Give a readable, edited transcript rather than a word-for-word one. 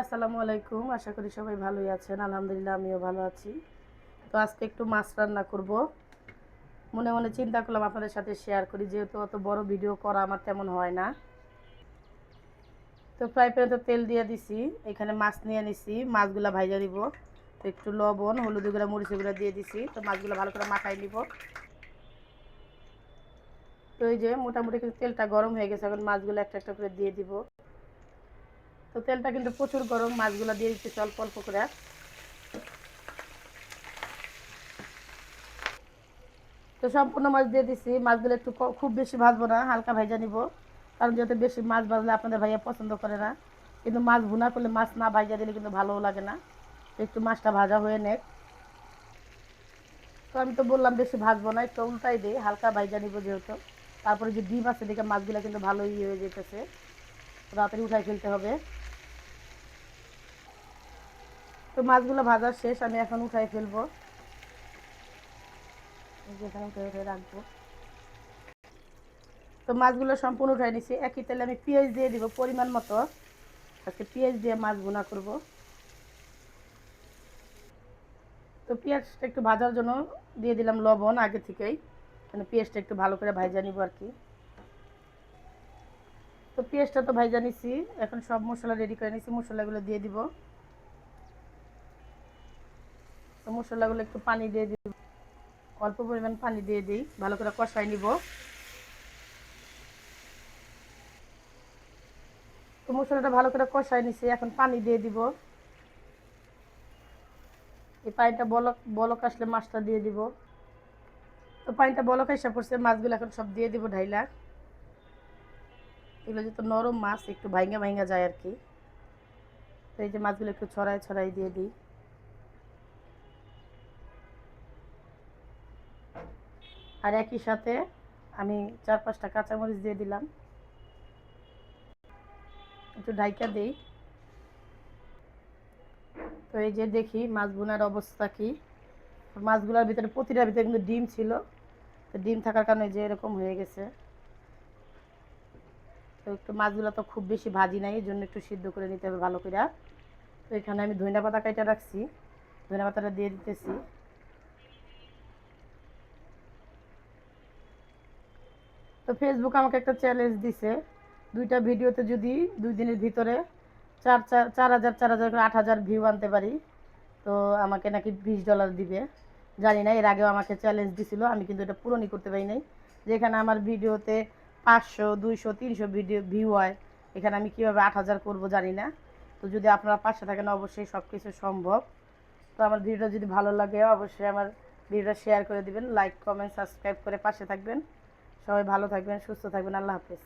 আসসালামু আলাইকুম। আশা করি সবাই ভালোই আছেন। আলহামদুলিল্লাহ আমিও ভালো আছি। তো আজকে একটু মাছ রান্না করব। মনে মনে চিন্তা করলাম আপনাদের সাথে শেয়ার করি, যেহেতু অত বড় ভিডিও করা আমার তেমন হয় না। তো ফ্রাই প্যানে তো তেল দিয়ে দিছি, এখানে মাছ নিয়ে নিছি, মাছগুলো ভাইজা নিব। তো একটু লবণ, হলুদ গুঁড়া, মরিচ গুঁড়া দিয়ে দিছি। তো মাছগুলো ভালো করে মাখাই নিব। তো এই যে মোটামুটি কিন্তু তেলটা গরম হয়ে গেছে, এখন মাছগুলো একটা একটা করে দিয়ে দিব। তো তেলটা কিন্তু প্রচুর গরম, মাছগুলো দিয়ে দিচ্ছি অল্প অল্প করে। তো সম্পূর্ণ মাছ দিয়ে দিছি। মাছগুলো একটু খুব বেশি ভাজবো না, হালকা ভাজা নিব। কারণ যেহেতু বেশি মাছ ভাজলে আপনাদের ভাইয়া পছন্দ করে না। কিন্তু মাছ ভুনা করলে মাছ না ভাজা দিলে কিন্তু ভালোও লাগে না। তো একটু মাছটা ভাজা হয়ে নেক। তো আমি তো বললাম বেশি ভাজবো না, একটু উল্টাই দিই, হালকা ভাজা নিব যেহেতু। তারপরে যে ডিম আছে দেখে মাছগুলো কিন্তু ভালোই হয়ে যেতেছে, তাড়াতাড়ি উঠাই ফেলতে হবে। তো মাছগুলো ভাজা শেষ, আমি এখন উঠাই ফেলবো। যেখানে উঠে উঠে রাখবো। তো মাছগুলো সম্পূর্ণ উঠাই নিছি। একই তেলে আমি পেঁয়াজ দিয়ে দিব পরিমাণ মতো। আজকে পেঁয়াজ দিয়ে মাছ ভুনা করব। তো পেঁয়াজটা একটু ভাজার জন্য দিয়ে দিলাম লবণ আগে থেকেই, মানে পেঁয়াজটা একটু ভালো করে ভাজা নিব আর কি। তো পেঁয়াজটা তো ভাজা নিছি, এখন সব মশলা রেডি করে নিছি, মশলাগুলো দিয়ে দিব। তো মশলাগুলো একটু পানি দিয়ে দিব, অল্প পরিমাণ পানি দিয়ে দিই, ভালো করে কষাই নিব। তো মশলাটা ভালো করে কষাই নিছি, এখন পানি দিয়ে দিব। এই পানিটা বলক বলক আসলে মাছটা দিয়ে দিব। তো পানিটা বলক এসে পড়ছে, মাছগুলো এখন সব দিয়ে দিব ঢাইলা। এগুলো যেহেতু নরম মাছ, একটু ভাইঙ্গা ভাইঙ্গা যায় আর কি। তো এই যে মাছগুলো একটু ছড়াই ছড়াই দিয়ে দিই। আর একই সাথে আমি 4-5টা কাঁচামরিচ দিয়ে দিলাম, একটু ঢাইকা দিই। তো এই যে দেখি মাছ বোনার অবস্থা কি। মাছগুলোর ভিতরে প্রতিটার ভিতরে কিন্তু ডিম ছিল। তো ডিম থাকার কারণে যে এরকম হয়ে গেছে। তো একটু মাছগুলো তো খুব বেশি ভাজি নাই, এই জন্য একটু সিদ্ধ করে নিতে হবে ভালো করে। তো এখানে আমি ধনিয়া পাতা কাইটা রাখছি, ধনিয়া পাতাটা দিয়ে দিতেছি। তো ফেসবুক আমাকে একটা চ্যালেঞ্জ দিছে, 2টা ভিডিওতে যদি 2 দিনের ভিতরে 4,000 করে 8,000 ভিউ আনতে পারি, তো আমাকে নাকি $20 দিবে। জানি না, এর আগেও আমাকে চ্যালেঞ্জ দিছিল, আমি কিন্তু এটা পূরণই করতে পারি নাই। যেখানে আমার ভিডিওতে 500, 200, 300 ভিডিও ভিউ হয়, এখানে আমি কীভাবে 8,000 করবো জানি না। তো যদি আপনারা পাশে থাকেন অবশ্যই সব কিছু সম্ভব। তো আমার ভিডিওটা যদি ভালো লাগে অবশ্যই আমার ভিডিওটা শেয়ার করে দিবেন, লাইক কমেন্ট সাবস্ক্রাইব করে পাশে থাকবেন। সবাই ভালো থাকবেন, সুস্থ থাকবেন। আল্লাহ হাফেজ।